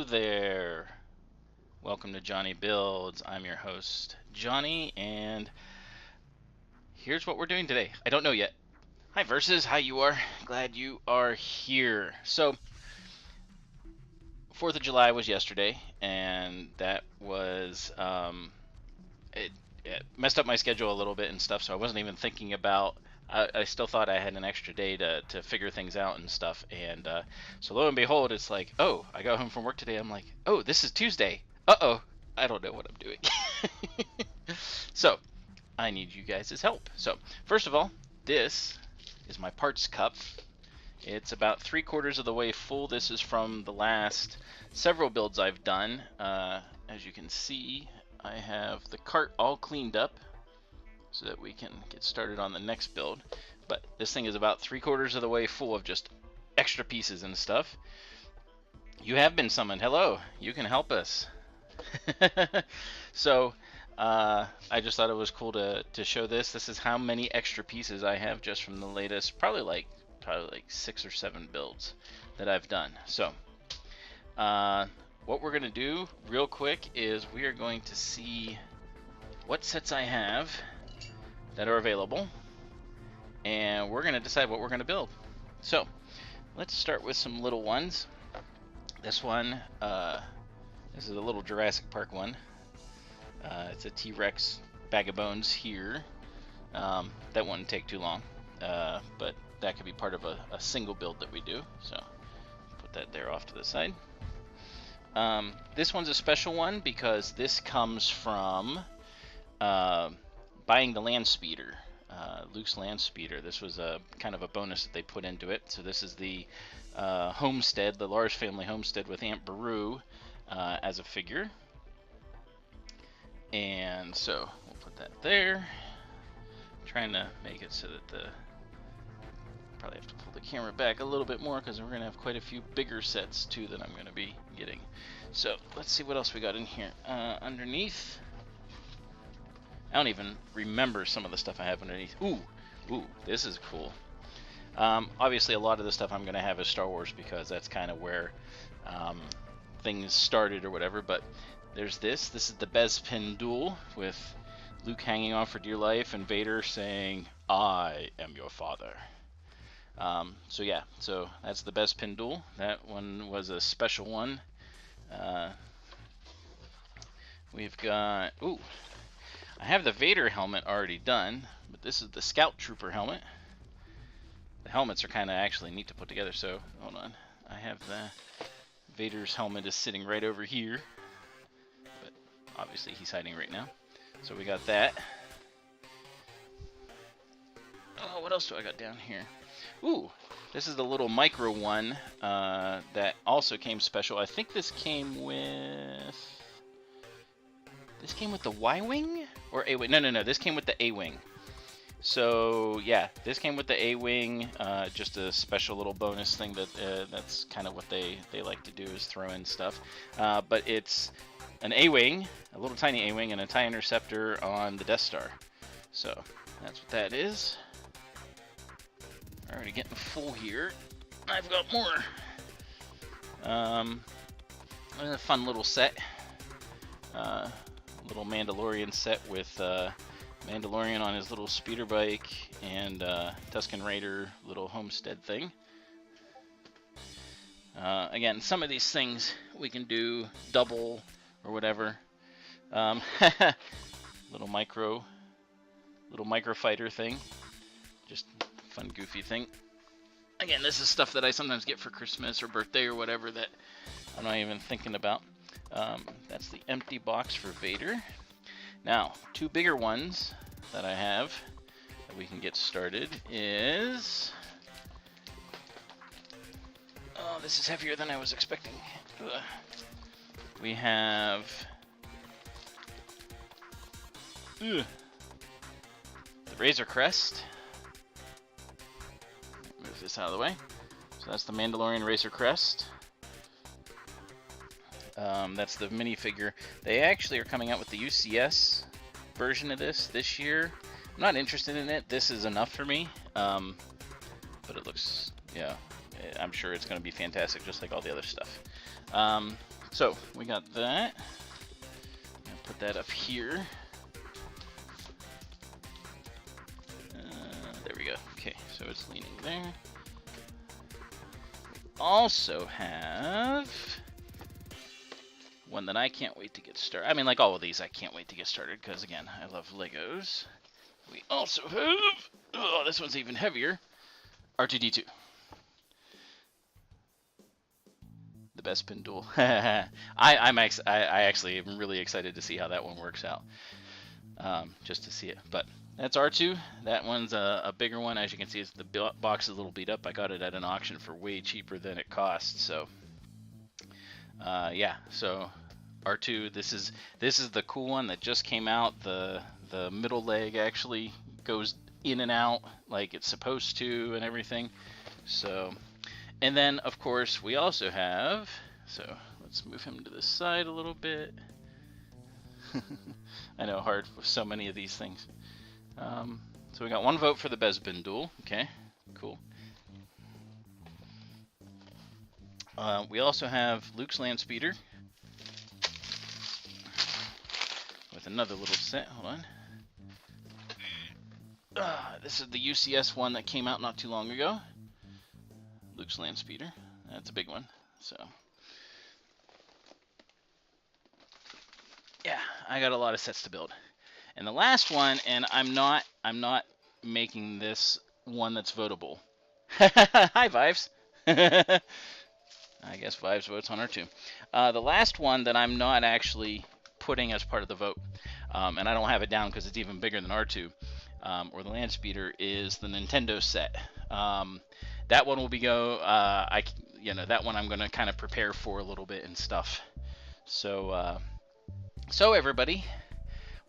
there. Welcome to Johnny Builds. I'm your host, Johnny, and here's what we're doing today. I don't know yet. Hi, Versus. How you are? Glad you are here. So, 4th of July was yesterday, and that was, it messed up my schedule a little bit and stuff, so I wasn't even thinking about, I still thought I had an extra day to figure things out and stuff, and so lo and behold, it's like, oh, I got home from work today, I'm like, oh, this is Tuesday. Uh-oh, I don't know what I'm doing. So, I need you guys' help. So, first of all, this is my parts cup. It's about 3/4 of the way full. This is from the last several builds I've done. As you can see, I have the cart all cleaned up so that we can get started on the next build. But this thing is about 3/4 of the way full of just extra pieces and stuff. You have been summoned. Hello, you can help us. So I just thought it was cool to show this. This is how many extra pieces I have just from the latest, probably like 6 or 7 builds that I've done. So what we're gonna do real quick is we are going to see what sets I have that are available, and we're gonna decide what we're gonna build. So let's start with some little ones. This one, this is a little Jurassic Park one. It's a T-Rex bag of bones here. That wouldn't take too long, but that could be part of a single build that we do. So put that there off to the side. This one's a special one because this comes from buying the land speeder, Luke's land speeder. This was a kind of a bonus that they put into it. So this is the homestead, the large family homestead with Aunt Beru as a figure. And so we'll put that there. I'm trying to make it so that probably have to pull the camera back a little bit more because we're gonna have quite a few bigger sets too that I'm gonna be getting. So let's see what else we got in here. Underneath, I don't even remember some of the stuff I have underneath. Ooh, this is cool. Obviously, a lot of the stuff I'm going to have is Star Wars because that's kind of where things started or whatever. But there's this. This is the Bespin duel with Luke hanging on for dear life and Vader saying, "I am your father." So yeah, so that's the Bespin duel. That one was a special one. We've got, ooh, I have the Vader helmet already done, but this is the Scout Trooper helmet. The helmets are kind of actually neat to put together, so hold on. I have the Vader's helmet is sitting right over here, but obviously he's hiding right now. So we got that. Oh, what else do I got down here? Ooh, this is the little micro one that also came special. I think this came with... This came with the Y-Wing? Or A-Wing? No. This came with the A-Wing. So, yeah. This came with the A-Wing. Just a special little bonus thing that's kind of what they like to do is throw in stuff. But it's an A-Wing, a little tiny A-Wing, and a TIE Interceptor on the Death Star. So, that's what that is. Already getting full here. I've got more. A fun little set. Little Mandalorian set with Mandalorian on his little speeder bike and Tusken Raider little homestead thing. Again, some of these things we can do double or whatever. Little micro fighter thing, just fun goofy thing. Again, this is stuff that I sometimes get for Christmas or birthday or whatever that I'm not even thinking about. That's the empty box for Vader. Now, 2 bigger ones that I have that we can get started is... Oh, this is heavier than I was expecting. Ugh. We have... the Razor Crest. Move this out of the way. So that's the Mandalorian Razor Crest. That's the minifigure. They actually are coming out with the UCS version of this year. I'm not interested in it. This is enough for me. But it looks, yeah, I'm sure it's going to be fantastic, just like all the other stuff. So we got that. I'll put that up here. There we go. Okay, so it's leaning there. We also have one that I can't wait to get started. I mean, like all of these, I can't wait to get started because, again, I love Legos. We also have, oh, this one's even heavier, R2-D2. The best pin duel. I actually am really excited to see how that one works out. Just to see it. But that's R2. That one's a bigger one. As you can see, the box is a little beat up. I got it at an auction for way cheaper than it cost. So, yeah. So R2. This is the cool one that just came out. The middle leg actually goes in and out like it's supposed to, and everything. So, and then of course we also have. So let's move him to the side a little bit. I know, hard with so many of these things. So we got one vote for the Bespin duel. Okay, cool. We also have Luke's Land Speeder with another little set. Hold on. This is the UCS one that came out not too long ago. Luke's Land Speeder. That's a big one. So yeah, I got a lot of sets to build. And the last one, and I'm not making this one that's votable. Hi, Vives. I guess Vives votes on R2. The last one that I'm not actually putting as part of the vote, and I don't have it down because it's even bigger than R2, or the Land Speeder, is the Nintendo set. That one will be that one I'm going to kind of prepare for a little bit and stuff. So, so everybody,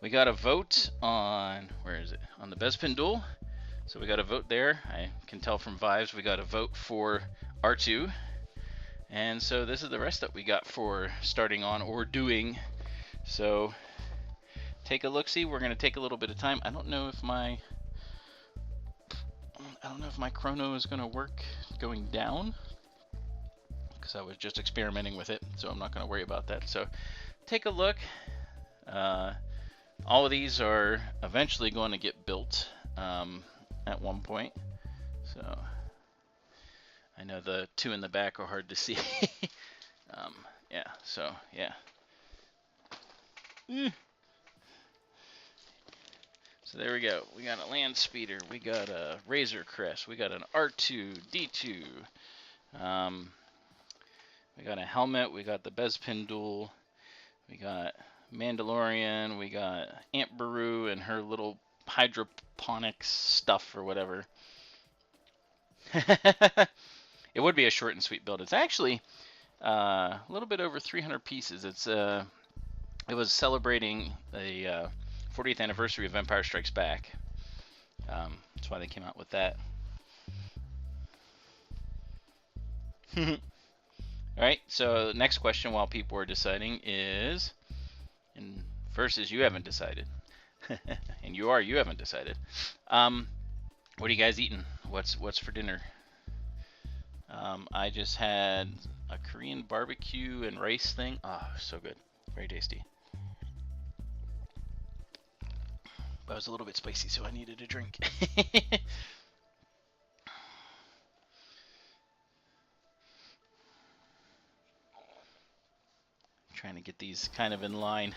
we got a vote on, where is it? On the Bespin duel. So we got a vote there. I can tell from Vives we got a vote for R2. And so this is the rest that we got for starting on or doing. So take a look-see. We're going to take a little bit of time. I don't know if my chrono is going to work going down, because I was just experimenting with it, so I'm not going to worry about that. So take a look. All of these are eventually going to get built at one point. So I know the two in the back are hard to see. Yeah, so yeah. So there we go. We got a Land Speeder. We got a Razor Crest. We got an R2-D2. We got a helmet. We got the Bespin duel. We got Mandalorian. We got Aunt Beru and her little hydroponics stuff or whatever. It would be a short and sweet build. It's actually a little bit over 300 pieces. It was celebrating the 40th anniversary of Empire Strikes Back. That's why they came out with that. Alright, so next question while people are deciding is, and first is you haven't decided. And you haven't decided. What are you guys eating? What's for dinner? I just had a Korean barbecue and rice thing. Oh, so good. Very tasty. But it was a little bit spicy, so I needed a drink. Trying to get these kind of in line.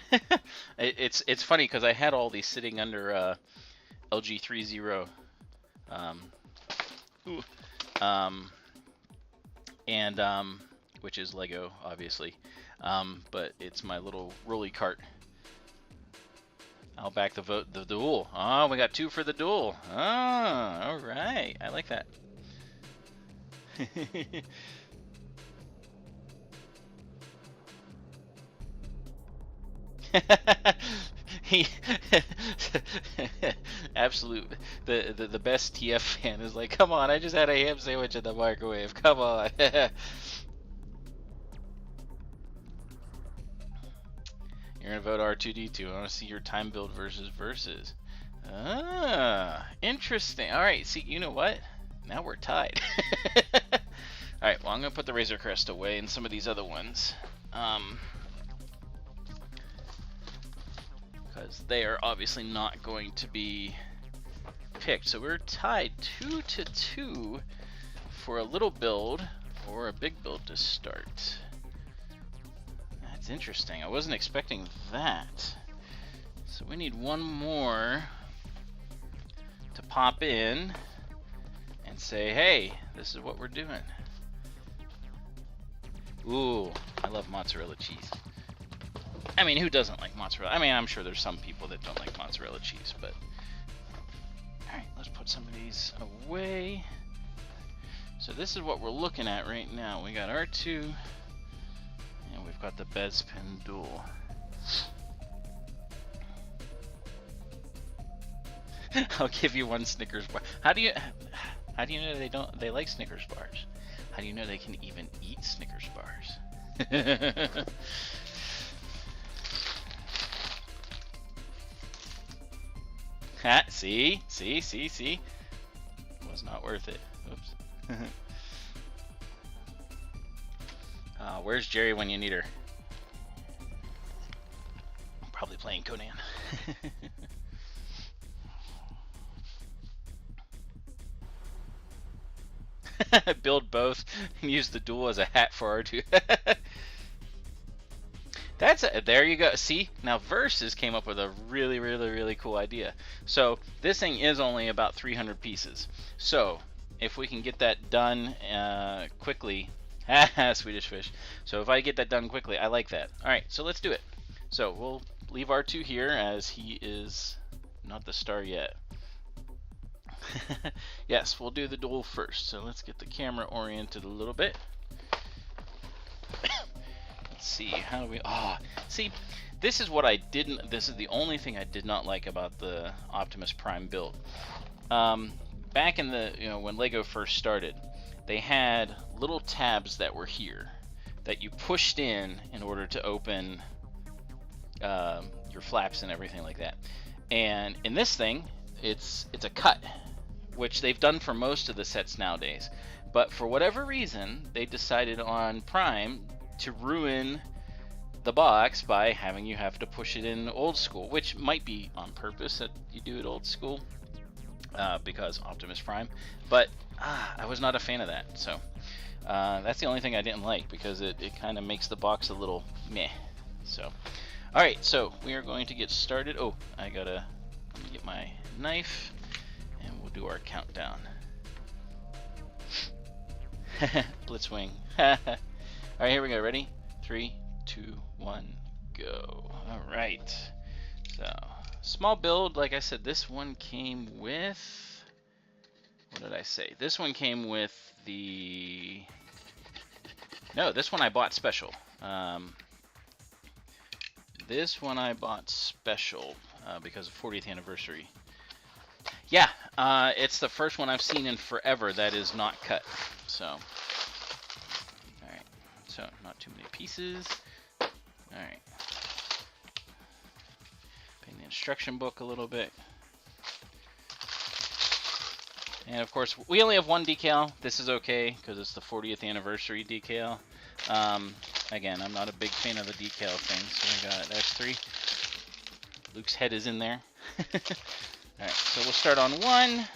It's funny because I had all these sitting under LG30, which is Lego, obviously, but it's my little rolly cart. I'll back the duel. Oh, we got 2 for the duel. Oh, all right. I like that. Absolute. The best TF fan is like, come on, I just had a ham sandwich in the microwave. Come on. You're gonna vote R2-D2. I want to see your time build versus. Ah, interesting. All right. See, you know what? Now we're tied. All right. Well, I'm gonna put the Razor Crest away and some of these other ones. because they are obviously not going to be picked. So we're tied 2-2 for a little build or a big build to start. That's interesting. I wasn't expecting that. So we need one more to pop in and say, hey, this is what we're doing. Ooh, I love mozzarella cheese. I mean, who doesn't like mozzarella? I mean, I'm sure there's some people that don't like mozzarella cheese, but... Alright, let's put some of these away. So this is what we're looking at right now. We got R2, and we've got the Bespin duel. I'll give you one Snickers bar. How do you know they like Snickers bars? How do you know they can even eat Snickers bars? Ha, see? Was not worth it. Oops. Where's Jerry when you need her? Probably playing Conan. Build both and use the duel as a hat for R2. There you go. See, now Versus came up with a really cool idea. So this thing is only about 300 pieces. So if we can get that done quickly, Swedish fish. So if I get that done quickly, I like that. All right, so let's do it. So we'll leave R2 here as he is not the star yet. Yes, we'll do the duel first. So let's get the camera oriented a little bit. Let's see, how do we... see, this is what I didn't... This is the only thing I did not like about the Optimus Prime build. Back in the... when Lego first started, they had little tabs that were here that you pushed in order to open your flaps and everything like that. And in this thing, it's a cut, which they've done for most of the sets nowadays. But for whatever reason, they decided on Prime to ruin the box by having you have to push it in old school, which might be on purpose that you do it old school because Optimus Prime. But I was not a fan of that. So that's the only thing I didn't like, because it kind of makes the box a little meh. So, all right, so we are going to get started. Oh, I gotta get my knife, and we'll do our countdown. Blitzwing. All right, here we go. Ready? 3, 2, 1, go. All right. So, small build. Like I said, this one came with... What did I say? This one came with the... No, this one I bought special. This one I bought special because of 40th anniversary. Yeah, it's the first one I've seen in forever that is not cut. So, all right. So, not too many pieces. All right. Paint the instruction book a little bit. And of course, we only have one decal. This is okay because it's the 40th anniversary decal. Again, I'm not a big fan of the decal thing, so we got S3. Luke's head is in there. Alright, so we'll start on 1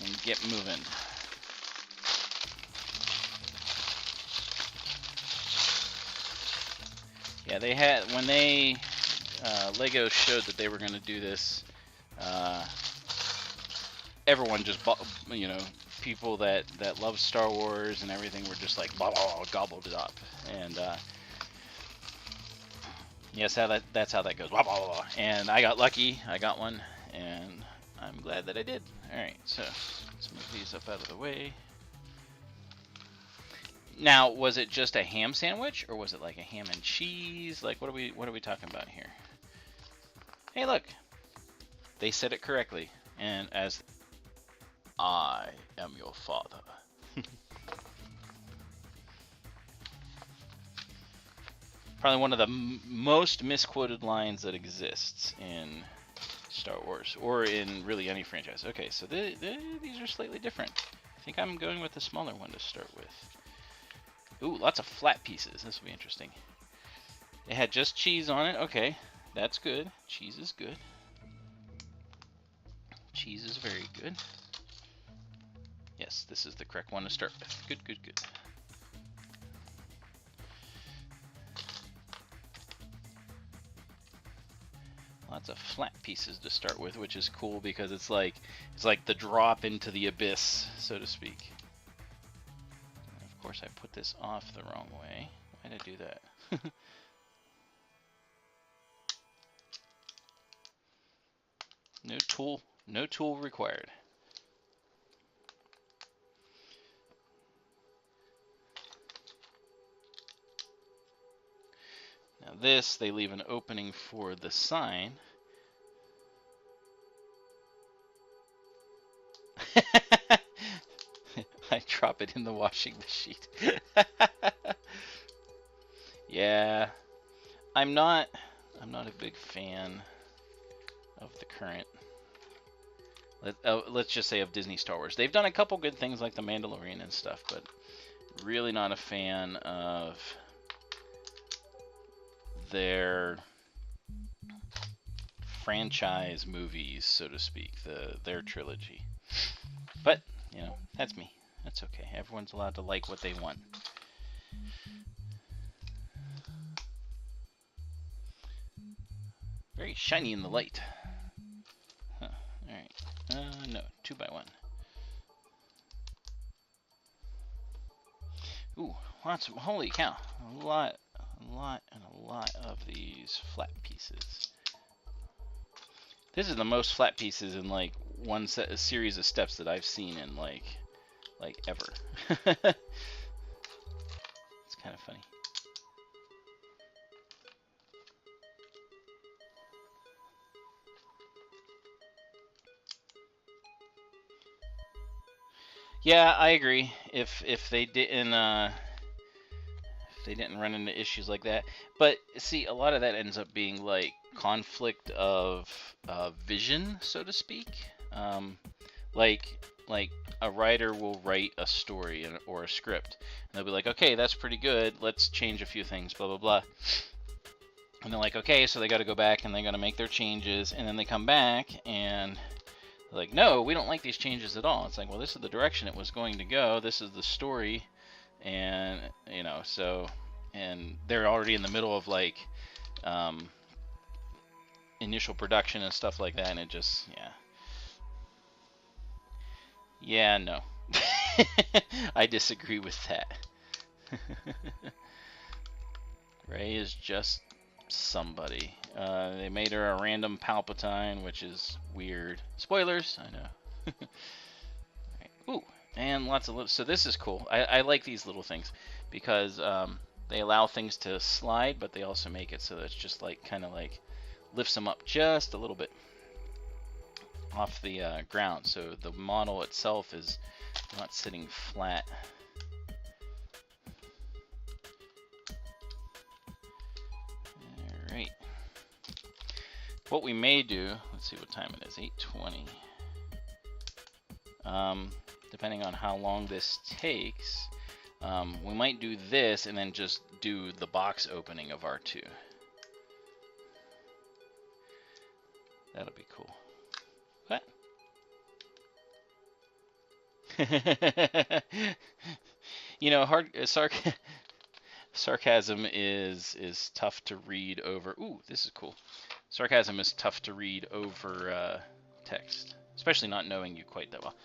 and get moving. Yeah, they had, when they, Lego showed that they were going to do this, everyone just bought, people that love Star Wars and everything were just like, blah, blah, blah, gobbled it up. And, yes, that's how that goes. Blah, blah, blah. And I got lucky. I got one, and I'm glad that I did. All right, so let's move these up out of the way. Now, was it just a ham sandwich, or was it like a ham and cheese? Like, what are we talking about here? Hey, look, they said it correctly, and as I am your father. Probably one of the most misquoted lines that exists in Star Wars, or in really any franchise. Okay, so these are slightly different. I think I'm going with the smaller one to start with. Ooh, lots of flat pieces. This will be interesting. It had just cheese on it. Okay, that's good. Cheese is good. Cheese is very good. Yes, this is the correct one to start with. Good, good, good. Lots of flat pieces to start with, which is cool because it's like the drop into the abyss, so to speak. And of course, I put this off the wrong way. Why did I do that? No tool required. Now this, they leave an opening for the sign. I drop it in the washing machine. Yeah, I'm not a big fan of the current. Let's just say of Disney Star Wars. They've done a couple good things like The Mandalorian and stuff, but really not a fan of their franchise movies, so to speak, their trilogy. But, you know, that's me. That's okay. Everyone's allowed to like what they want. Very shiny in the light. Huh. Alright. No. 2x1. Ooh, lots of, holy cow. A lot of these flat pieces. This is the most flat pieces in like a series of steps that I've seen in like ever. It's kind of funny. Yeah, I agree. If they didn't run into issues like that, but see, a lot of that ends up being like conflict of vision, so to speak. Like a writer will write a story or a script, and they'll be like, okay, that's pretty good. Let's change a few things, blah blah blah. And they're like, okay, so they got to go back and they got to make their changes, and then they come back and like, no, we don't like these changes at all. It's like, well, this is the direction it was going to go. This is the story, and you know, so, and they're already in the middle of like initial production and stuff like that, and it just, yeah, no, I disagree with that. Rey is just somebody. They made her a random Palpatine, which is weird. Spoilers, I know. Right. Ooh, and lots of so this is cool. I like these little things because they allow things to slide, but they also make it so that it's just like kind of like lifts them up just a little bit off the ground, so the model itself is not sitting flat. Alright. What we may do, let's see what time it is, 8:20. Depending on how long this takes, we might do this and then just do the box opening of R2. That'll be cool. What? You know, sarcasm is tough to read over. Ooh, this is cool. Sarcasm is tough to read over text, especially not knowing you quite that well.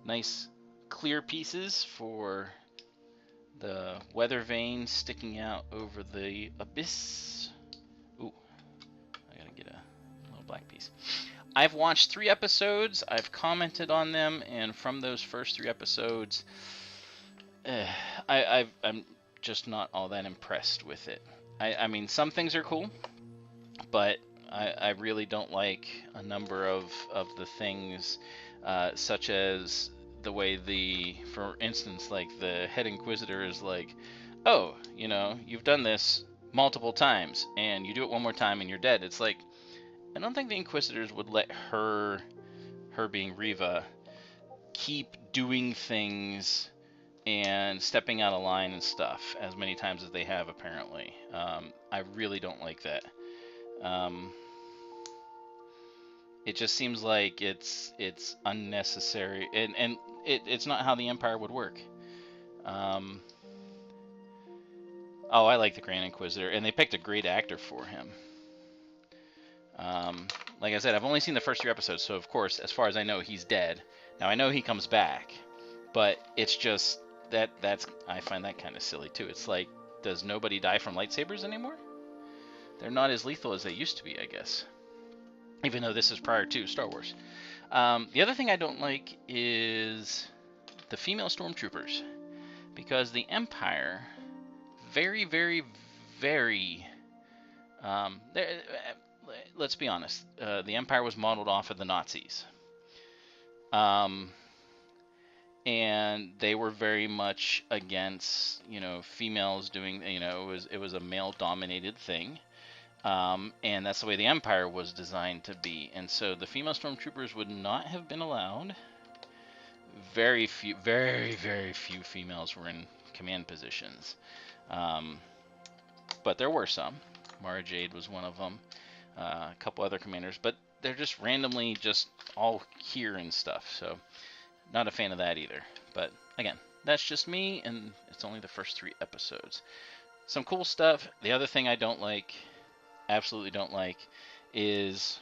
Nice clear pieces for the weather vane sticking out over the abyss. Ooh, I gotta get a little black piece. I've watched 3 episodes, I've commented on them, and from those first 3 episodes, I'm just not all that impressed with it. I mean, some things are cool, but I really don't like a number of the things, such as the way for instance, like the head inquisitor is like, oh, you know, you've done this multiple times, and you do it one more time and you're dead. It's like, I don't think the Inquisitors would let her being Reva, keep doing things and stepping out of line and stuff as many times as they have apparently. I really don't like that. It just seems like it's unnecessary, and it's not how the Empire would work. Oh, I like the Grand Inquisitor, and they picked a great actor for him. Like I said, I've only seen the first 3 episodes, so of course, as far as I know, he's dead. Now I know he comes back, but it's just that's I find that kind of silly too. It's like, does nobody die from lightsabers anymore? They're not as lethal as they used to be, I guess. Even though this is prior to Star Wars. The other thing I don't like is the female stormtroopers, because the Empire, very, very, very. Let's be honest. The Empire was modeled off of the Nazis. And they were very much against, females doing, it was a male-dominated thing. And that's the way the Empire was designed to be. And so the female stormtroopers would not have been allowed. Very few, very, very few females were in command positions. But there were some. Mara Jade was one of them. A couple other commanders. But they're just randomly just all here and stuff. So not a fan of that either. But again, that's just me. And it's only the first 3 episodes. Some cool stuff. The other thing I don't like, absolutely don't like, is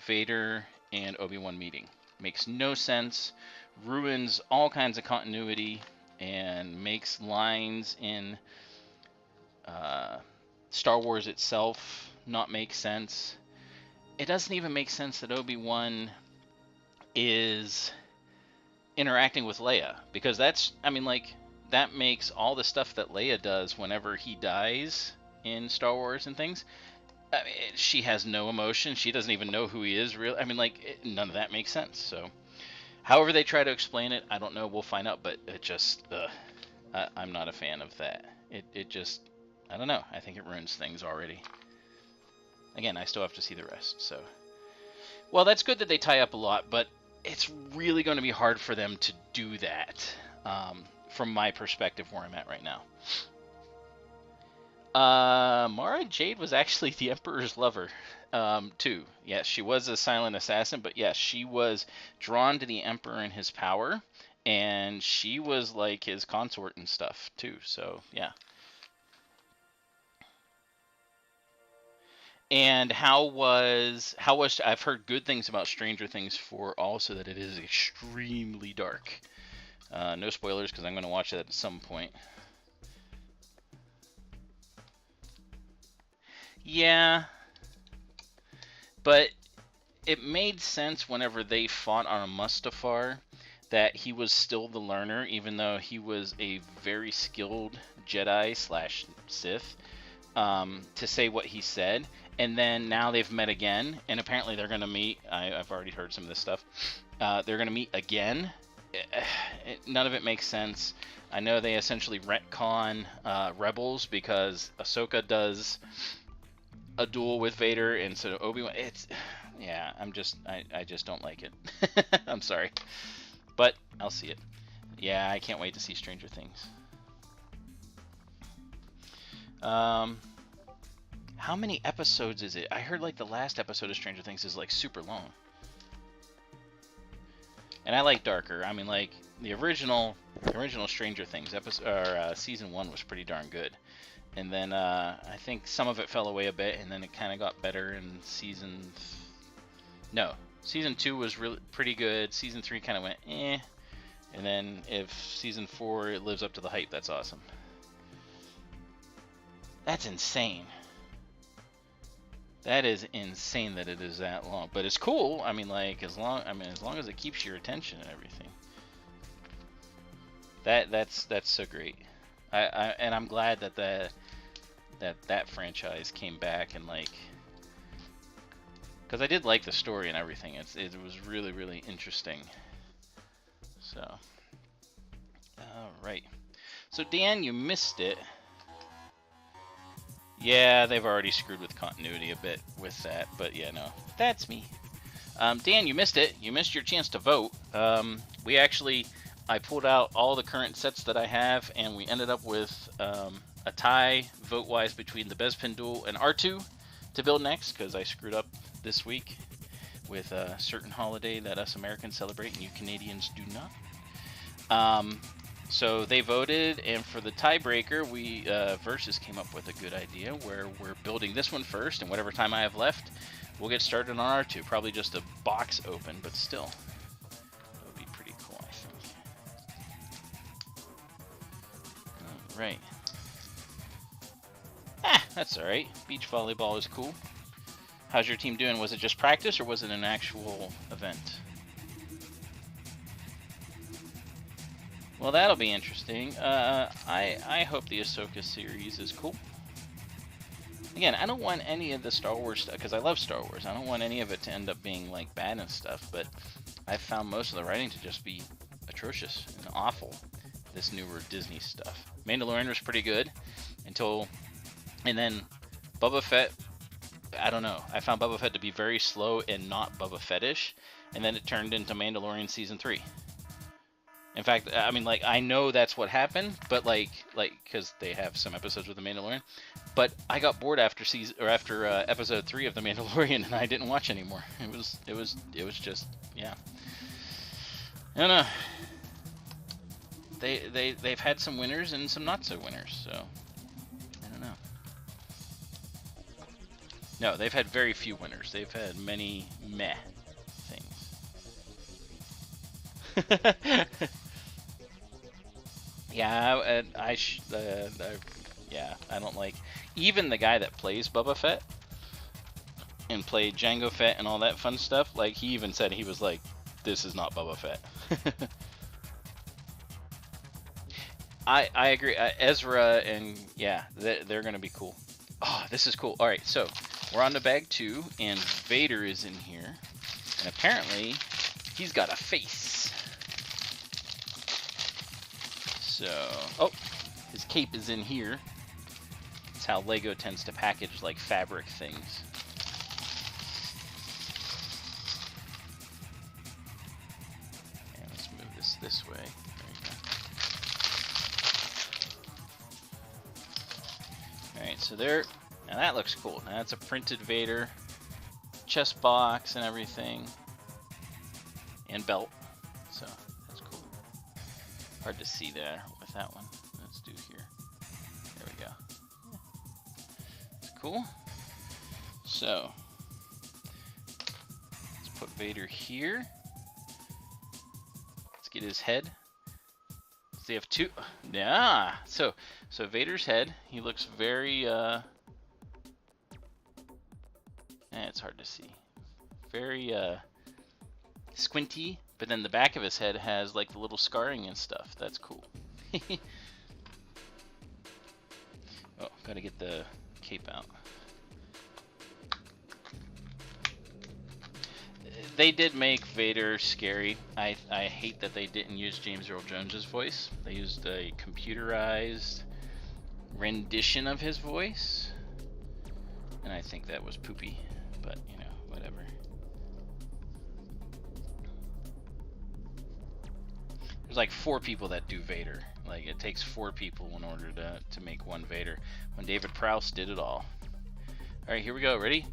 Vader and Obi-Wan meeting. Makes no sense, ruins all kinds of continuity, and makes lines in Star Wars itself not make sense. It doesn't even make sense that Obi-Wan is interacting with Leia, because that makes all the stuff that Leia does whenever he dies in Star Wars and things. I mean, she has no emotion. She doesn't even know who he is. Really, none of that makes sense. So, however they try to explain it, I don't know. We'll find out. But it just, I'm not a fan of that. It just, I don't know. I think it ruins things already. Again, I still have to see the rest. So, well, that's good that they tie up a lot, but it's really going to be hard for them to do that, from my perspective, where I'm at right now. Mara Jade was actually the Emperor's lover, too. Yes, she was a silent assassin, but yes, she was drawn to the Emperor and his power, and she was like his consort and stuff, too, so, yeah. And how was, I've heard good things about Stranger Things 4 also, that it is extremely dark. No spoilers, because I'm going to watch that at some point. Yeah, but it made sense whenever they fought on a Mustafar that he was still the learner, even though he was a very skilled Jedi / Sith, to say what he said. And then now they've met again, and apparently they're going to meet. I've already heard some of this stuff. They're going to meet again. None of it makes sense. I know they essentially retcon Rebels, because Ahsoka does a duel with Vader, and so Obi-Wan, yeah, I just don't like it. I'm sorry, but I'll see it. Yeah, I can't wait to see Stranger Things. How many episodes is it? I heard like the last episode of Stranger Things is like super long. And I like darker. I mean, like the original Stranger Things season 1 was pretty darn good. And then I think some of it fell away a bit, and then it kind of got better in season 2 was really pretty good. Season 3 kind of went eh. And then if season 4 it lives up to the hype, that's awesome. That's insane. That is insane that it is that long, but it's cool. I mean, like as long as it keeps your attention and everything. That's so great. And I'm glad that that franchise came back, and like, because I did like the story and everything. It was really, really interesting. So, all right. So Dan, you missed it. Yeah, they've already screwed with continuity a bit with that, but yeah, no, that's me. Dan, you missed it. You missed your chance to vote. We actually, I pulled out all the current sets that I have, and we ended up with a tie vote-wise between the Bespin Duel and R2 to build next, because I screwed up this week with a certain holiday that us Americans celebrate and you Canadians do not. So they voted, and for the tiebreaker, we Versus came up with a good idea where we're building this one first, and whatever time I have left, we'll get started on R2. Probably just a box open, but still, that would be pretty cool, I think. All right. That's all right. Beach volleyball is cool. How's your team doing? Was it just practice, or was it an actual event? Well, that'll be interesting. I hope the Ahsoka series is cool. Again, I don't want any of the Star Wars stuff, because I love Star Wars. I don't want any of it to end up being like bad and stuff, but I've found most of the writing to just be atrocious and awful. This newer Disney stuff. Mandalorian was pretty good and then Boba Fett, I don't know. I found Boba Fett to be very slow and not Boba Fettish, and then it turned into Mandalorian Season 3. In fact, I mean, like, I know that's what happened, but like, because they have some episodes with the Mandalorian, but I got bored after episode 3 of the Mandalorian, and I didn't watch anymore. It was just, yeah. I don't know. They've had some winners and some not so winners, so I don't know. No, they've had very few winners. They've had many meh things. Yeah, I don't like even the guy that plays Boba Fett and played Jango Fett and all that fun stuff. Like, he even said, he was like, "This is not Boba Fett." I agree. Ezra and yeah, they're gonna be cool. Oh, this is cool. All right, so we're on to bag 2, and Vader is in here, and apparently he's got a face. So, oh, his cape is in here. That's how Lego tends to package, like, fabric things. And let's move this way. There you go. Alright, so there, now that looks cool. Now that's a printed Vader, chest box and everything, and belt. So that's cool. Hard to see there with that one. Let's do here. There we go. It's cool. So let's put Vader here. Let's get his head. So they have 2. Yeah. So Vader's head. He looks very. It's hard to see. Very squinty. But then the back of his head has like the little scarring and stuff. That's cool. Oh, gotta get the cape out. They did make Vader scary. I hate that they didn't use James Earl Jones's voice. They used a computerized rendition of his voice. And I think that was poopy. But, you know, whatever. There's like 4 people that do Vader. Like, it takes 4 people in order to make one Vader. When David Prowse did it all. Alright, here we go. Ready?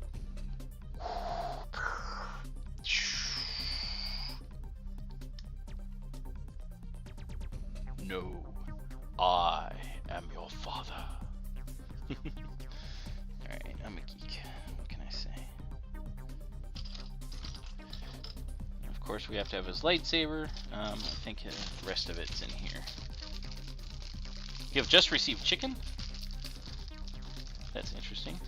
No, I am your father. Alright, I'm a geek. What can I say? And of course, we have to have his lightsaber. I think the rest of it's in here. You have just received chicken? That's interesting.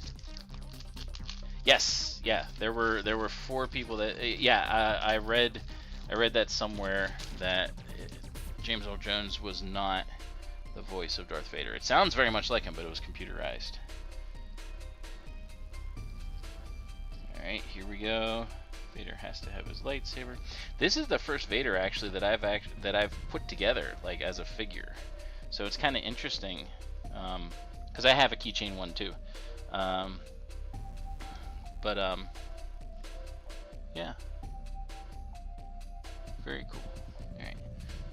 Yes, yeah, there were 4 people that I read that somewhere that James Earl Jones was not the voice of Darth Vader. It sounds very much like him, but it was computerized. Alright, here we go. Vader has to have his lightsaber. This is the first Vader actually that I've put together like as a figure. So it's kind of interesting because I have a keychain one too. Yeah, very cool. All right,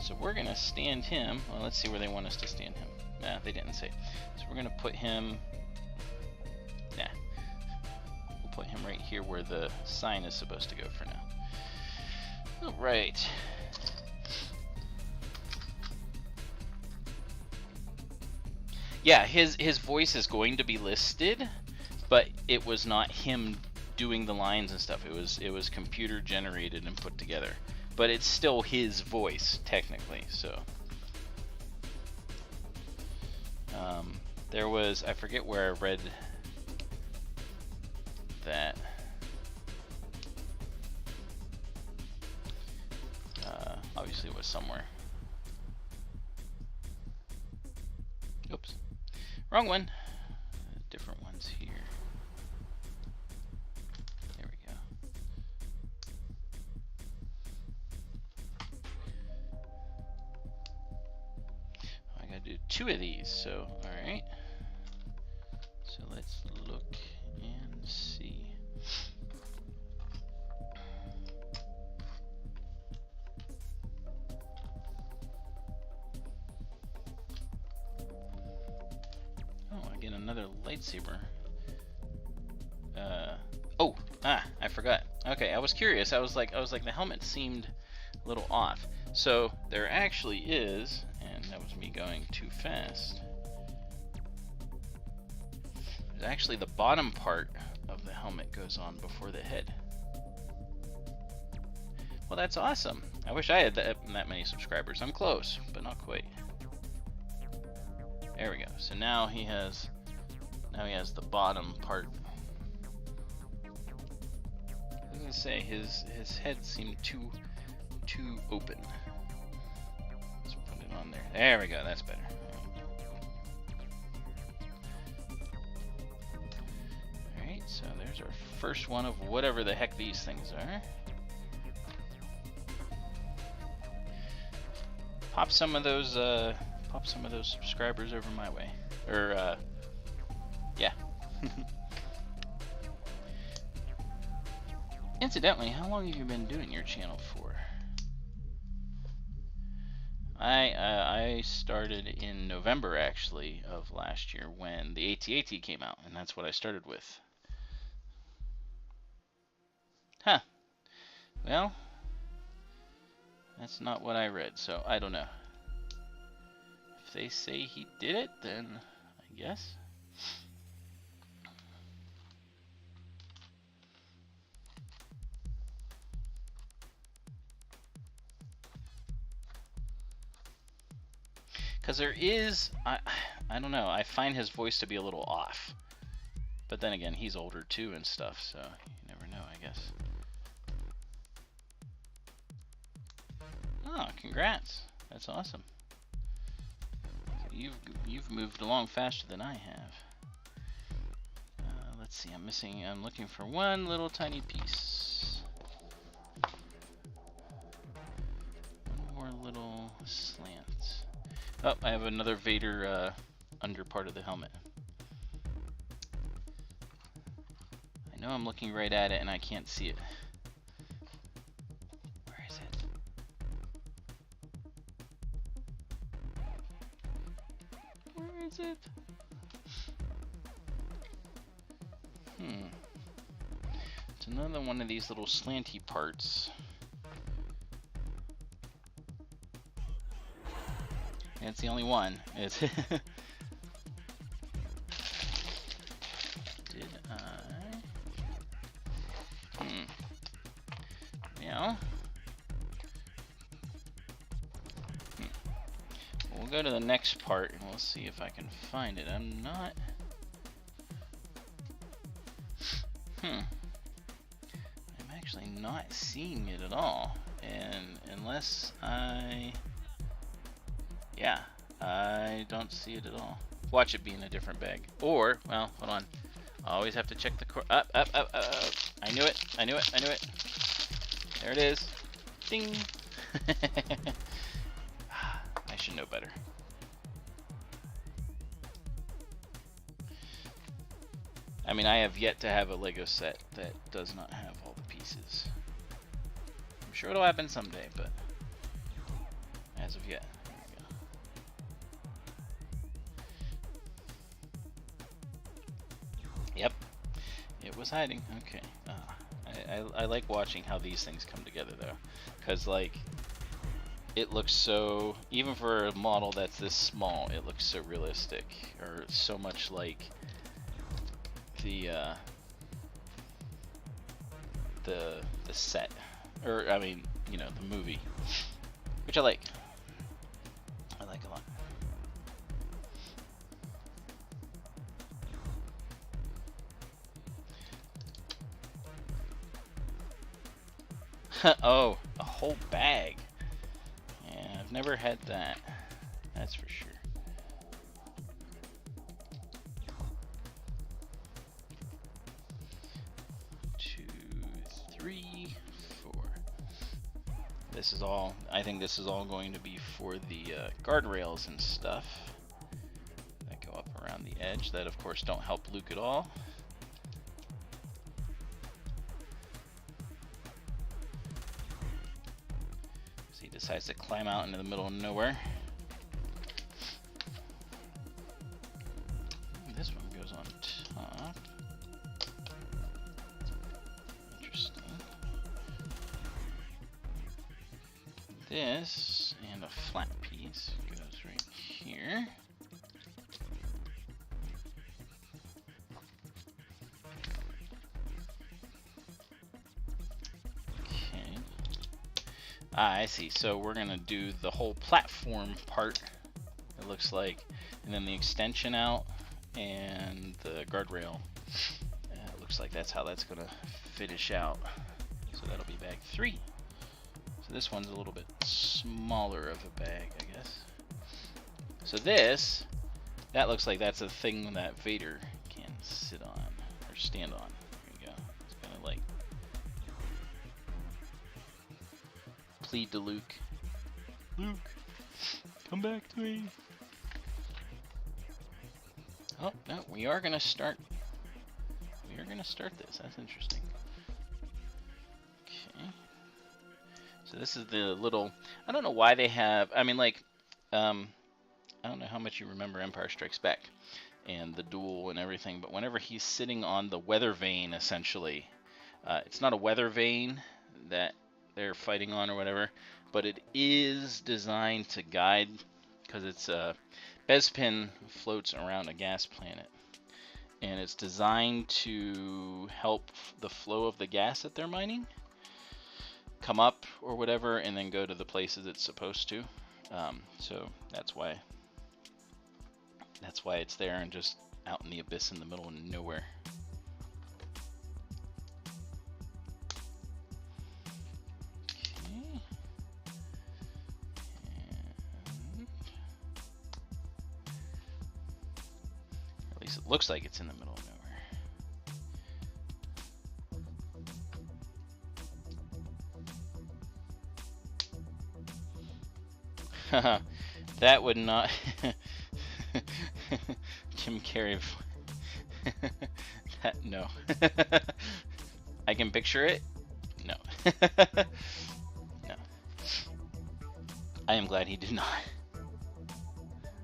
So we're gonna stand him. Well, let's see where they want us to stand him. Nah, they didn't say. So we're gonna put him. Nah, we'll put him right here where the sign is supposed to go for now. All right. Yeah, his voice is going to be listed, but it was not him doing the lines and stuff. It was computer generated and put together. But it's still his voice technically. So there was, I forget where I read that. Obviously it was somewhere. Oops. Wrong one. Different ones here. There we go. I gotta do 2 of these, so alright. So let's look and see. Another lightsaber. I forgot. Okay, I was curious. I was like the helmet seemed a little off. So there actually is, and that was me going too fast. There's actually the bottom part of the helmet goes on before the head. Well, that's awesome. I wish I had that many subscribers. I'm close, but not quite. There we go. So now he has the bottom part. I was gonna say his head seemed too open. Let's put it on there. There we go. That's better. All right. So there's our first one of whatever the heck these things are. Pop some of those subscribers over my way, or yeah. Incidentally, how long have you been doing your channel for? I started in November actually of last year when the AT-AT came out, and that's what I started with. Huh. Well, that's not what I read, so I don't know. If they say he did it, then I guess. Because there is, I don't know, I find his voice to be a little off. But then again, he's older too and stuff, so you never know, I guess. Oh, congrats. That's awesome. You've moved along faster than I have. Let's see, I'm looking for one little tiny piece. One more little slant. Oh, I have another Vader under part of the helmet. I know I'm looking right at it and I can't see it. Where is it? Where is it? It's another one of these little slanty parts. It's the only one. It's Did I? Yeah. We'll go to the next part and we'll see if I can find it. I'm not. I'm actually not seeing it at all. And unless yeah, I don't see it at all. Watch it be in a different bag. Or, well, hold on. I always have to check the up. I knew it. There it is. Ding. I should know better. I mean, I have yet to have a Lego set that does not have all the pieces. I'm sure it'll happen someday, but I as of yet. There we go. Yep, it was hiding. Okay. I like watching how these things come together though, because like it looks so, even for a model that's this small, it looks so realistic, or so much like the set, or I mean, you know, the movie, which I like. I like a lot. Oh, a whole bag. Yeah, I've never had that. That's for sure. Two, three, four. This is all, I think this is all going to be for the guardrails and stuff that go up around the edge that of course don't help Luke at all. So he decides to climb out into the middle of nowhere. This one goes on top. Interesting. This and a flat piece goes right here. Okay. Ah, I see. So we're gonna do the whole platform part, it looks like, and then the extension out and the guardrail. It looks like that's how that's gonna finish out. So that'll be bag 3. So this one's a little bit smaller of a bag, I guess. So this, that looks like that's a thing that Vader can sit on, or stand on. There you go. It's kind of like plead to Luke. Luke, come back to me. Oh, no, we are gonna start. We are gonna start this. That's interesting. Okay. So this is the little, I don't know why they have, I mean, like, I don't know how much you remember Empire Strikes Back and the duel and everything, but whenever he's sitting on the weather vane, essentially, it's not a weather vane that they're fighting on or whatever, but it is designed to guide, because it's Bespin floats around a gas planet, and it's designed to help the flow of the gas that they're mining come up or whatever, and then go to the places it's supposed to. So that's why it's there and just out in the abyss in the middle of nowhere. Okay. And at least it looks like it's in the middle of nowhere. That would not. Jim Carrey. That, no. I can picture it. No. No. I am glad he did not.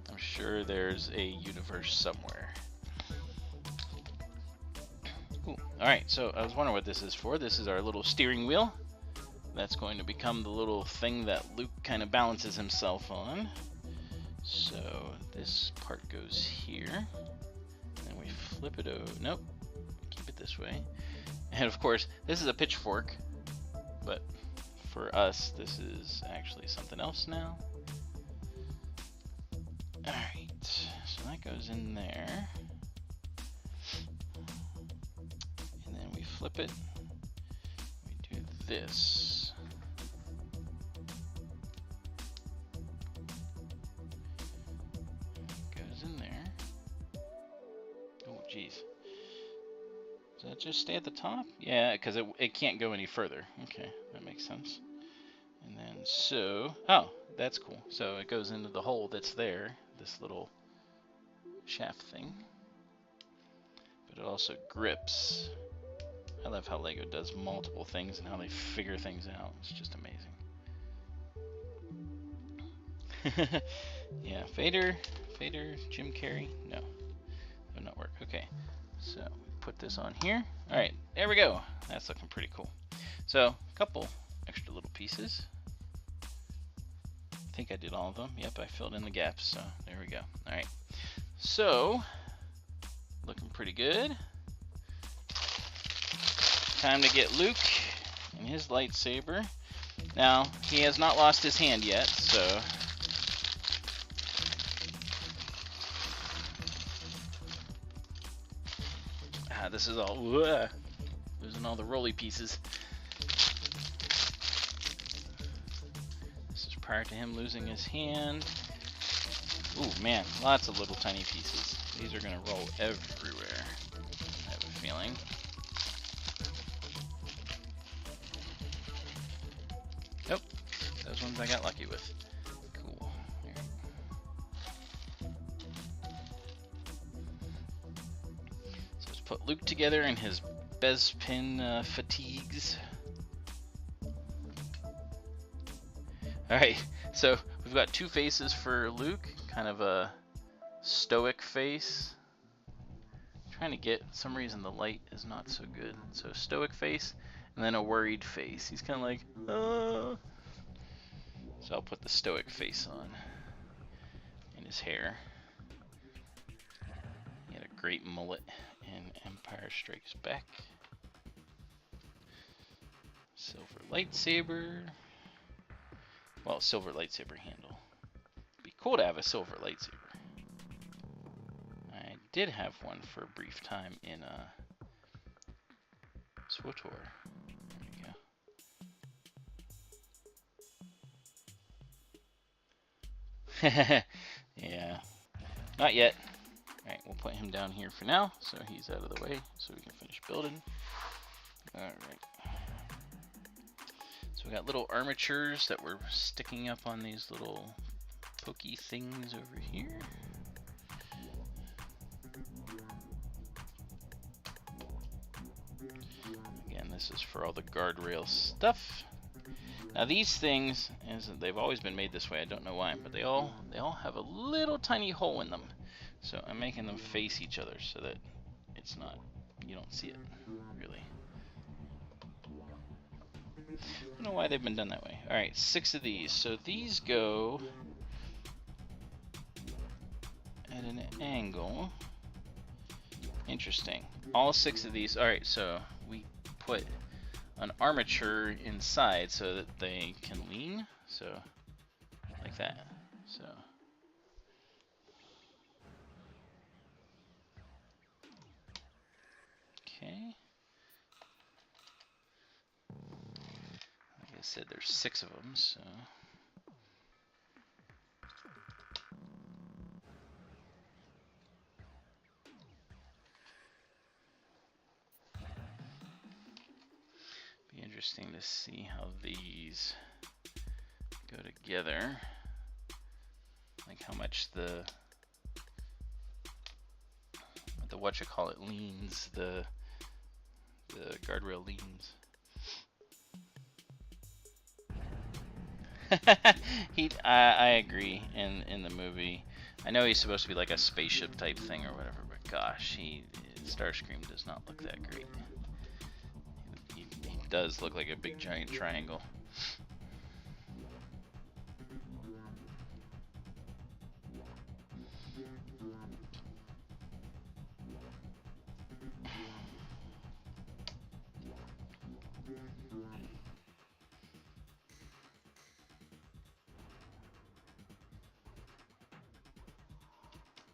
I'm sure there's a universe somewhere. Cool. Alright, so I was wondering what this is for. This is our little steering wheel. That's going to become the little thing that Luke kind of balances himself on. So this part goes here, and we flip it over. Nope, keep it this way. And of course, this is a pitchfork, but for us, this is actually something else now. Alright, so that goes in there. And then we flip it. We do this. Jeez. Does that just stay at the top? Yeah, because it can't go any further. Okay, that makes sense. And then so, oh, that's cool. So it goes into the hole that's there, this little shaft thing. But it also grips. I love how LEGO does multiple things and how they figure things out. It's just amazing. Yeah, Vader, Jim Carrey. No, that would not work. Okay, so put this on here. All right, there we go. That's looking pretty cool. So a couple extra little pieces. I think I did all of them. Yep, I filled in the gaps. So there we go. All right, so looking pretty good. Time to get Luke and his lightsaber. Now, he has not lost his hand yet, so... this is all... losing all the roly pieces. This is prior to him losing his hand. Ooh, man, lots of little tiny pieces. These are going to roll everywhere, I have a feeling. Nope, those ones I got lucky with. Cool. Here. So let's put Luke together in his Bespin fatigues. Alright, so we've got two faces for Luke, kind of a stoic face. I'm trying to get, for some reason the light is not so good. So stoic face, and then a worried face. He's kind of like, oh. So I'll put the stoic face on in his hair. He had a great mullet in Empire Strikes Back. Silver lightsaber. Well, silver lightsaber handle. Be cool to have a silver lightsaber. I did have one for a brief time in SWTOR. There we go. Yeah, not yet. Alright, we'll put him down here for now, so he's out of the way, so we can finish building. Alright. So we got little armatures that were sticking up on these little pokey things over here. Again, this is for all the guardrail stuff. Now these things, they've always been made this way. I don't know why, but they all have a little tiny hole in them. So I'm making them face each other so that it's not, you don't see it really. I don't know why they've been done that way. All right, 6 of these. So these go at an angle. Interesting. All 6 of these. All right, so we put an armature inside so that they can lean. So like that. So okay. Like I said, there's 6 of them, so be interesting to see how these go together. Like how much the whatchamacallit leans, the guardrail leans. I agree. In the movie, I know he's supposed to be like a spaceship type thing or whatever, but gosh, Starscream does not look that great. He does look like a big giant triangle.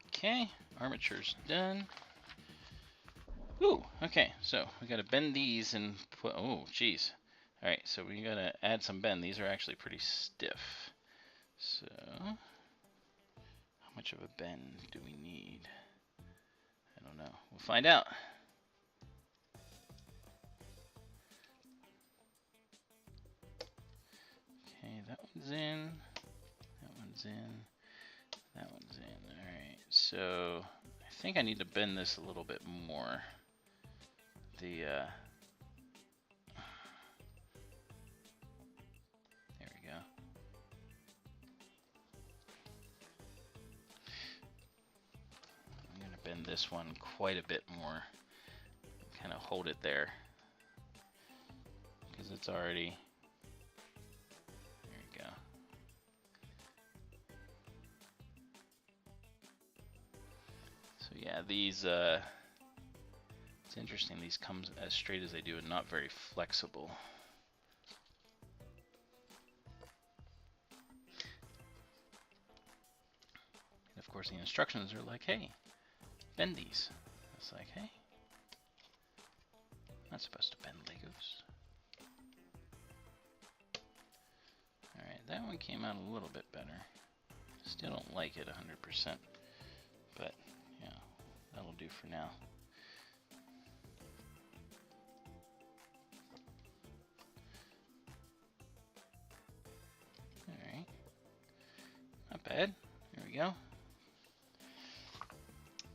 Okay, armature's done. Ooh, okay, so we gotta bend these and put, oh, geez. All right, so we gotta add some bend. These are actually pretty stiff. So, how much of a bend do we need? I don't know, we'll find out. Okay, that one's in, that one's in, that one's in. All right, so I think I need to bend this a little bit more. There we go. bend this one quite a bit more. Kind of hold it there because it's already, there you go. So yeah, these it's interesting, these come as straight as they do and not very flexible. And of course the instructions are like, hey, bend these. It's like, hey, I'm not supposed to bend Legos. Alright, that one came out a little bit better. Still don't like it 100%, but yeah, that'll do for now. Alright, not bad. There we go.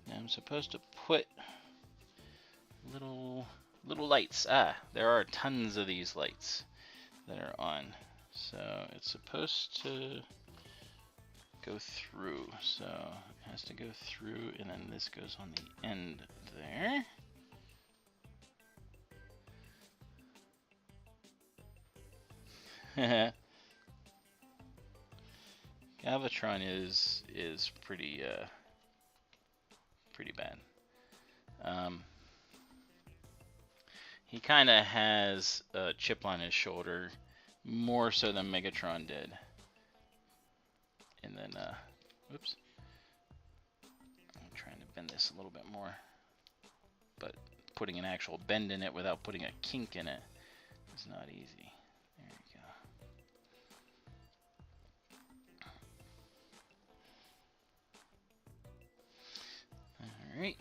Now I'm supposed to put little lights. Ah, there are tons of these lights that are on. So it's supposed to go through. So it has to go through, and then this goes on the end there. Galvatron is pretty pretty bad. He kind of has a chip on his shoulder, more so than Megatron did. And then, whoops. I'm trying to bend this a little bit more. But putting an actual bend in it without putting a kink in it is not easy. There we go. Alright.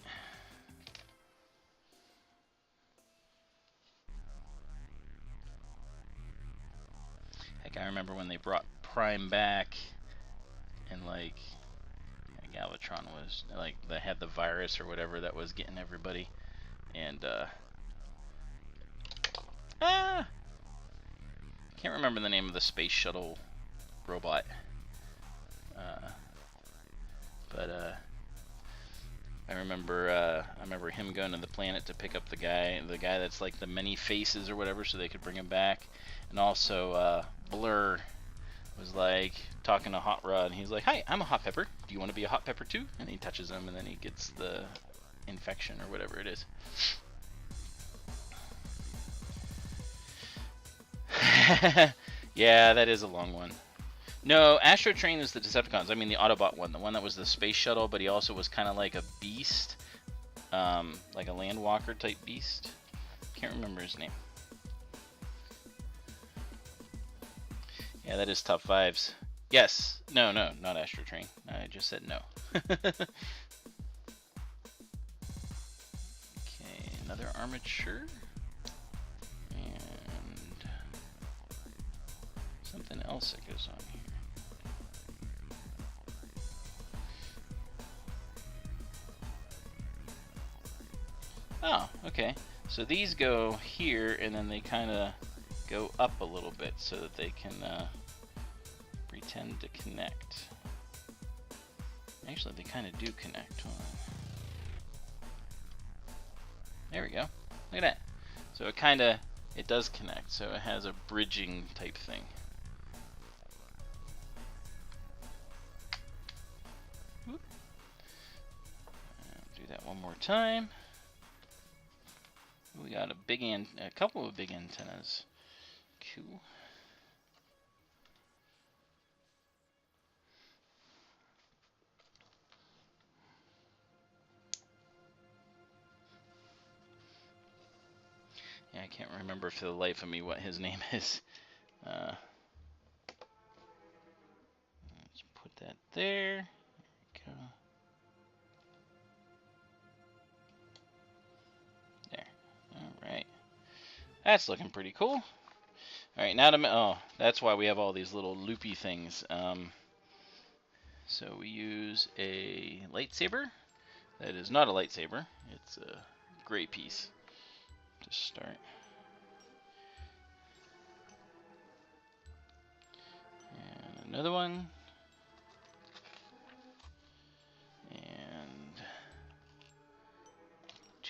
Heck, I remember when they brought Prime back, and like, yeah, Galvatron was like, they had the virus or whatever that was getting everybody, and can't remember the name of the space shuttle robot, but I remember him going to the planet to pick up the guy that's like the many faces or whatever, so they could bring him back. And also Blur was like talking to Hot Rod, and he's like, "Hi, I'm a hot pepper. Do you want to be a hot pepper too?" And he touches him, and then he gets the infection or whatever it is. Yeah, that is a long one. No, Astro Train is the Decepticons. I mean the Autobot one, the one that was the space shuttle, but he also was kind of like a beast, like a landwalker type beast. Can't remember his name. Yeah, that is top fives. Yes. No, not Astro Train. I just said no. Okay, another armature. And something else that goes on here. Oh, okay. So these go here, and then they kind of go up a little bit so that they can pretend to connect. Actually, they kind of do connect. Hold on. There we go. Look at that. So it does connect. So it has a bridging type thing. Whoop. Do that one more time. We got a couple of big antennas. Cool. Yeah, I can't remember for the life of me what his name is. Let's put that there. There we go. There. Alright. That's looking pretty cool. Alright, now oh, that's why we have all these little loopy things. So we use a lightsaber. That is not a lightsaber. It's a gray piece to start. And another one. And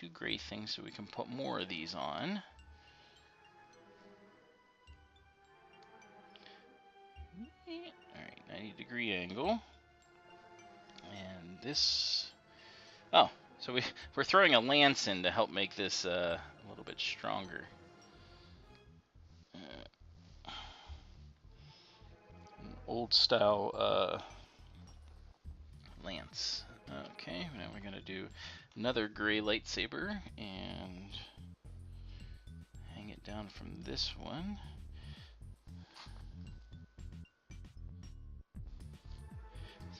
2 gray things so we can put more of these on. Alright, 90-degree angle. And this... Oh, so we're throwing a lance in to help make this a little bit stronger. An old style lance. Okay, now we're going to do another gray lightsaber and hang it down from this one.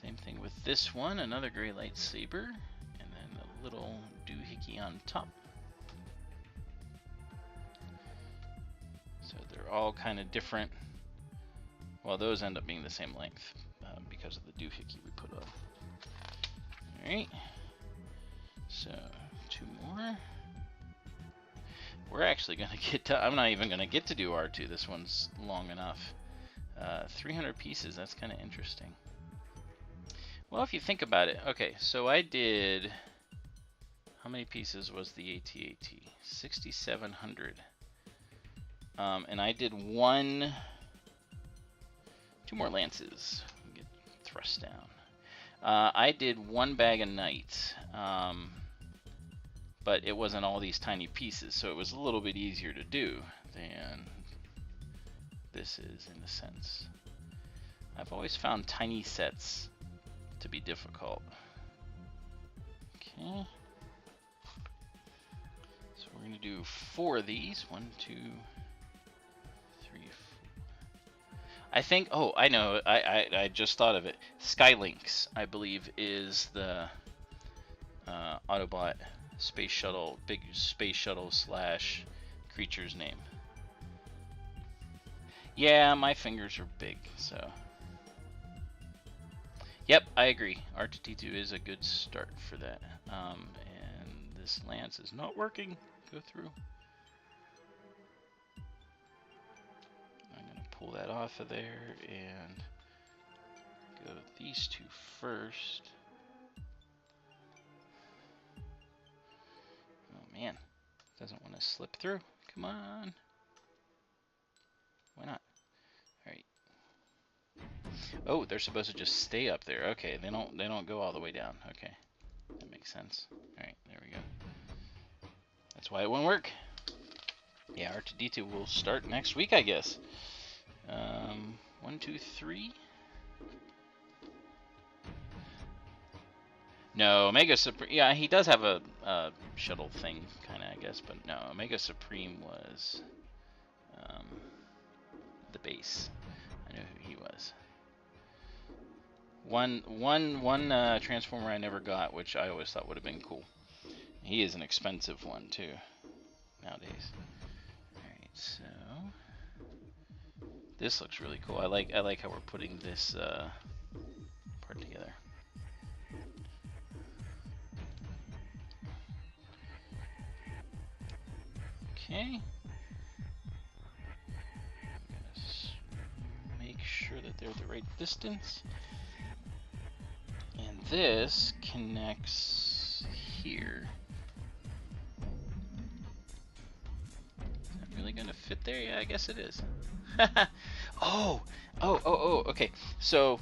Same thing with this one, another gray lightsaber, and then a little doohickey on top. So they're all kind of different. Well, those end up being the same length because of the doohickey we put on. Alright, so 2 more. We're actually going to get to, I'm not even going to get to do R2. This one's long enough. 300 pieces, that's kind of interesting. Well, if you think about it, okay, so I did, how many pieces was the AT-AT? 6,700. And I did 2 more lances. Get thrust down. I did 1 bag a night, but it wasn't all these tiny pieces, so it was a little bit easier to do than this is in a sense. I've always found tiny sets to be difficult. Okay. So we're going to do 4 of these. 1, 2, 3, 4. I think, oh, I know, I just thought of it. Skylinks, I believe, is the Autobot space shuttle, big space shuttle slash creature's name. Yeah, my fingers are big, so. Yep, I agree. R2-D2 is a good start for that. And this lance is not working. Go through. I'm going to pull that off of there and go these 2 first. Oh man, doesn't want to slip through. Come on. Why not? Alright. Oh, they're supposed to just stay up there. Okay, they don't go all the way down. Okay. That makes sense. Alright, there we go. That's why it won't work. Yeah, R2-D2 will start next week, I guess. 1, 2, 3. No, Omega Supreme. Yeah, he does have a shuttle thing, kind of, I guess. But no, Omega Supreme was the base. I know who he was. One Transformer I never got, which I always thought would have been cool. He is an expensive one too nowadays. All right, so this looks really cool. I like how we're putting this part together. Okay. Make sure that they're the right distance. And this connects here. Is that really gonna fit there? Yeah, I guess it is. Oh, okay. So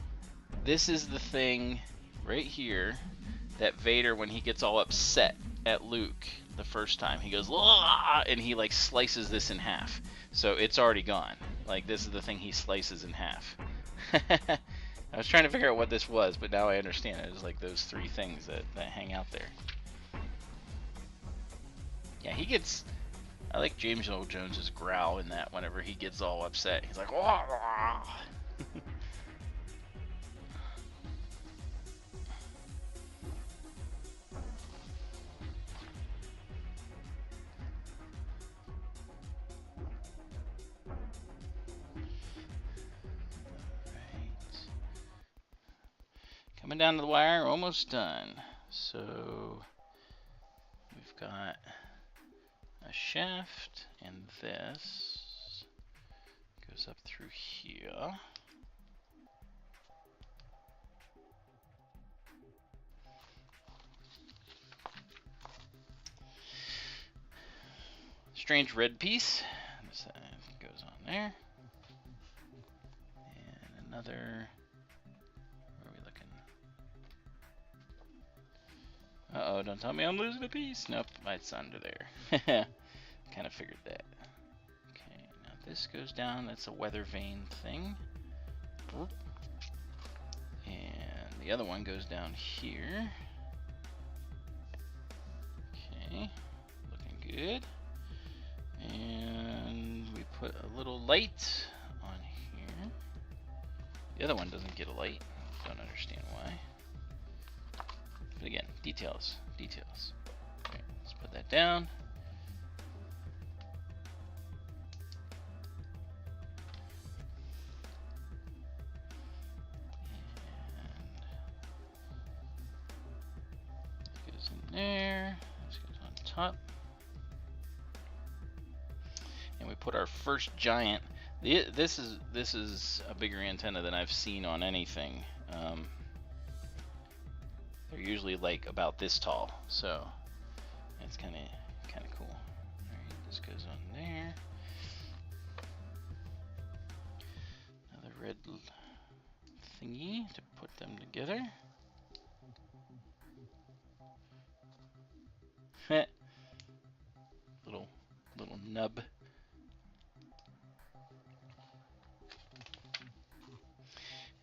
this is the thing right here that Vader, when he gets all upset at Luke the first time, he goes, "Wah!" and he like slices this in half. So it's already gone. Like, this is the thing he slices in half. I was trying to figure out what this was, but now I understand it. It's like those 3 things that hang out there. Yeah, he gets... I like James Earl Jones's growl in that whenever he gets all upset. He's like, "Wah, wah." Coming down to the wire, almost done. So we've got a shaft, and this goes up through here. strange red piece. This goes on there. And another. Where are we looking? Uh-oh, don't tell me I'm losing a piece. Nope, it's under there. Kind of figured that. Okay, now this goes down. That's a weather vane thing. And the other one goes down here. Okay, looking good. And we put a little light on here. The other one doesn't get a light. Don't understand why. But again, details, details. Alright, let's put that down. And this goes in there. This goes on top. And we put our first giant. This is a bigger antenna than I've seen on anything. They're usually like about this tall, so it's kind of cool. All right, this goes on there. Another red thingy to put them together. little nub.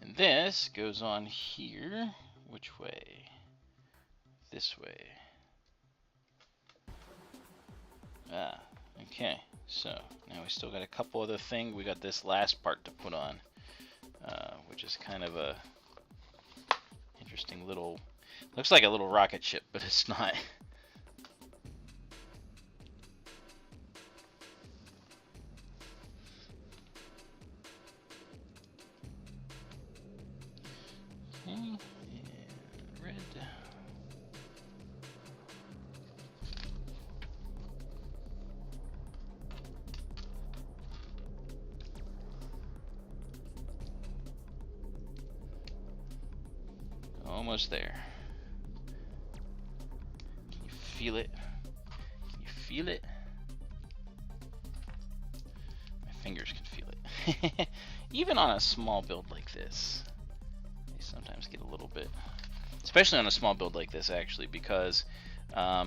And this goes on here. Which way? This way. Ah, okay. So now we still got a couple other things. We got this last part to put on, which is kind of a interesting little. Looks like a little rocket ship, but it's not. Okay, and red. Almost there. Can you feel it? Can you feel it? My fingers can feel it. Even on a small build like this, they sometimes get a little bit, especially on a small build like this actually, because all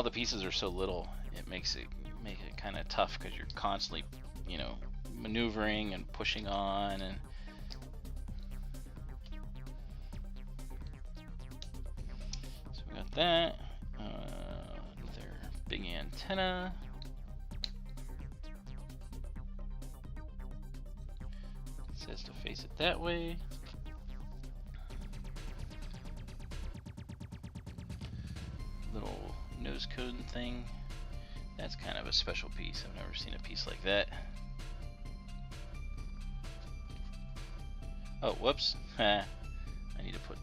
the pieces are so little, it makes it kind of tough because you're constantly, you know, maneuvering and pushing on. And so we got that. Another big antenna. It says to face it that way. Little nose cone thing. That's kind of a special piece. I've never seen a piece like that. Oh, whoops. I need to put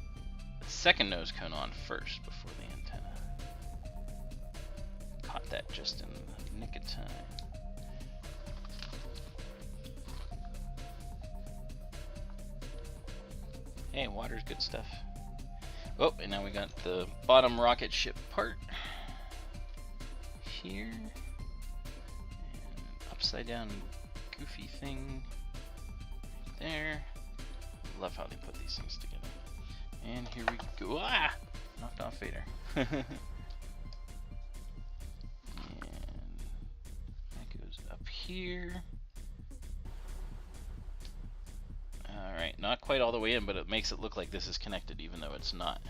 the second nose cone on first before the antenna. Caught that just in the nick of time. Hey, water's good stuff. Oh, and now we got the bottom rocket ship part here. And upside down goofy thing right there. Love how they put these things together. And here we go. Ah! Knocked off Vader. And that goes up here. Alright, not quite all the way in, but it makes it look like this is connected even though it's not.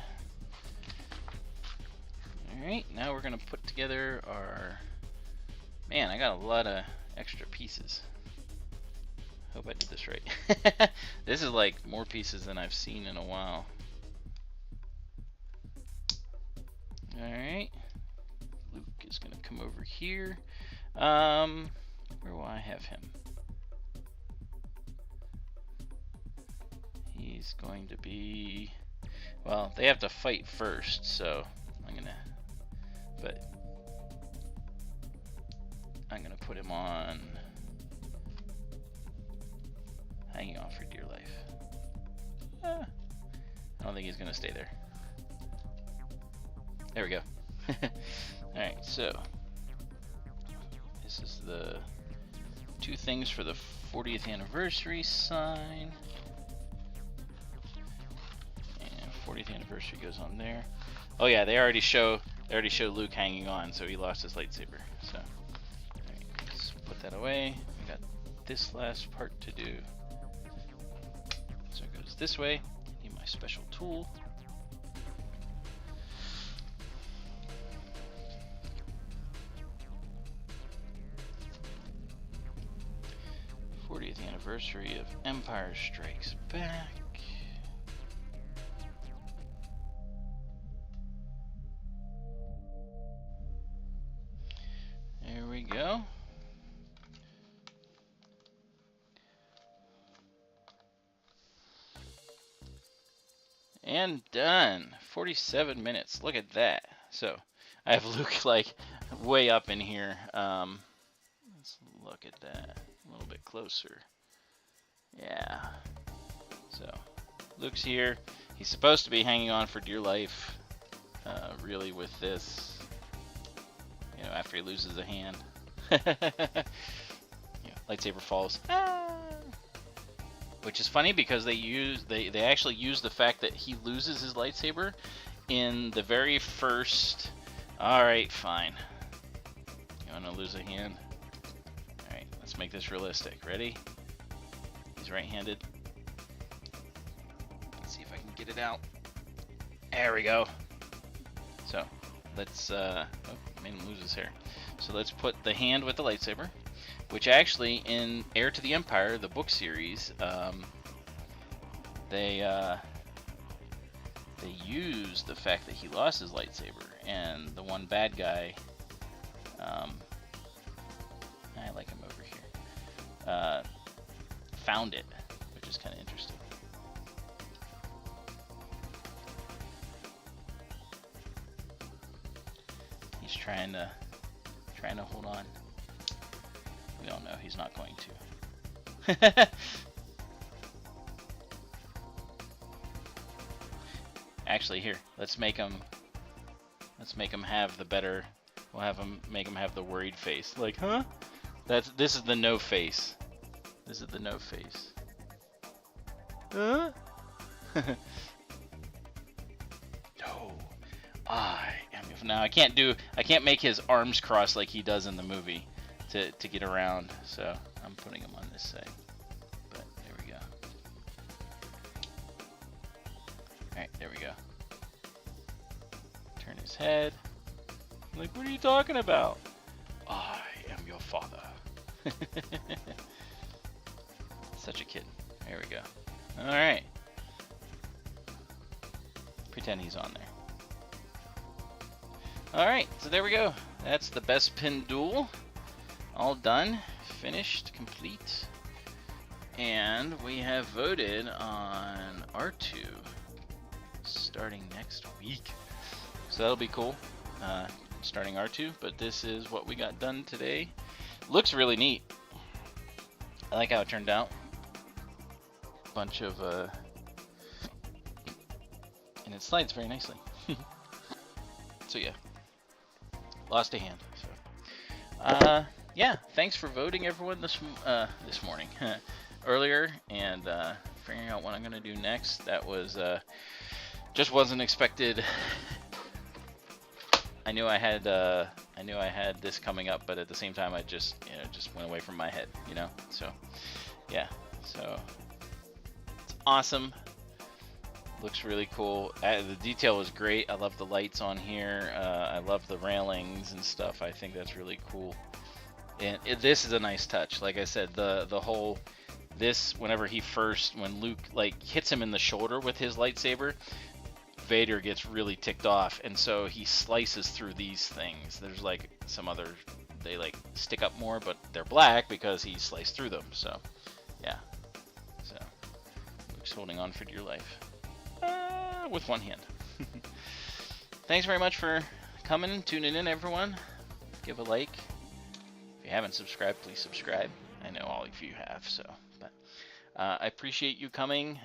Alright, now we're going to put together our... Man, I got a lot of extra pieces. Hope I did this right. This is like more pieces than I've seen in a while. Alright. Luke is going to come over here. Where will I have him? He's going to be... Well, they have to fight first, so I'm going to put him on... Hanging on for dear life. I don't think he's gonna stay there. There we go. Alright, so this is the 2 things for the 40th anniversary sign. And 40th anniversary goes on there. Oh yeah, they already show Luke hanging on, so he lost his lightsaber. So alright, let's put that away. We got this last part to do. So it goes this way. Need my special tool. '40th anniversary of Empire Strikes Back. There we go. And done. 47 minutes. Look at that. So I have Luke like way up in here. Let's look at that a little bit closer. Yeah. So Luke's here. He's supposed to be hanging on for dear life. Really with this, you know, after he loses a hand. Yeah, lightsaber falls. Ah! Which is funny because they actually use the fact that he loses his lightsaber in the very first. All right, fine. You want to lose a hand? All right, let's make this realistic. Ready? He's right-handed. Let's see if I can get it out. There we go. So let's made him lose his hair. So let's put the hand with the lightsaber, which actually in Heir to the Empire, the book series, they use the fact that he lost his lightsaber, and the one bad guy, I like him over here, found it, which is kind of interesting. He's trying to hold on. We all know he's not going to. Actually, here, let's make him have the better. We'll have him make him have the worried face. Like, huh? This is the no face. This is the no face. Huh? No. I am. Now I can't make his arms cross like he does in the movie to get around. So I'm putting him on this side. But there we go. Alright, there we go. Turn his head. Like, what are you talking about? I am your father. Such a kid. There we go. Alright. Pretend he's on there. Alright, so there we go. That's the best pin duel. All done, finished, complete. And we have voted on R2 starting next week. So that'll be cool. Starting R2, but this is what we got done today. Looks really neat. I like how it turned out. Bunch of and it slides very nicely. So yeah, lost a hand. So yeah, thanks for voting, everyone, this morning, earlier, and figuring out what I'm gonna do next. That was just wasn't expected. I knew I had this coming up, but at the same time, I just went away from my head, you know. So yeah, so it's awesome. Looks really cool. The detail was great. I love the lights on here. I love the railings and stuff. I think that's really cool. And this is a nice touch. Like I said, the whole whenever when Luke like hits him in the shoulder with his lightsaber, Vader gets really ticked off, and so he slices through these things. There's like some other, they like stick up more, but they're black because he sliced through them. So yeah, so Luke's holding on for dear life with one hand. Thanks very much for coming, tuning in, everyone. Give a like. If you haven't subscribed, please subscribe. I know all of you have, so, but I appreciate you coming.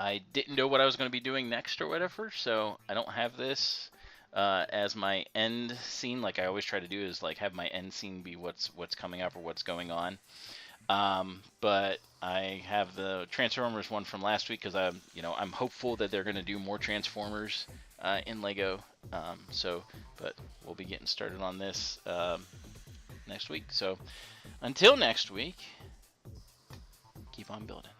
I didn't know what I was going to be doing next or whatever, so I don't have this as my end scene, like I always try to do, is like have my end scene be what's coming up or what's going on. But I have the Transformers one from last week because I'm hopeful that they're going to do more Transformers in Lego. But we'll be getting started on this next week. So until next week, keep on building.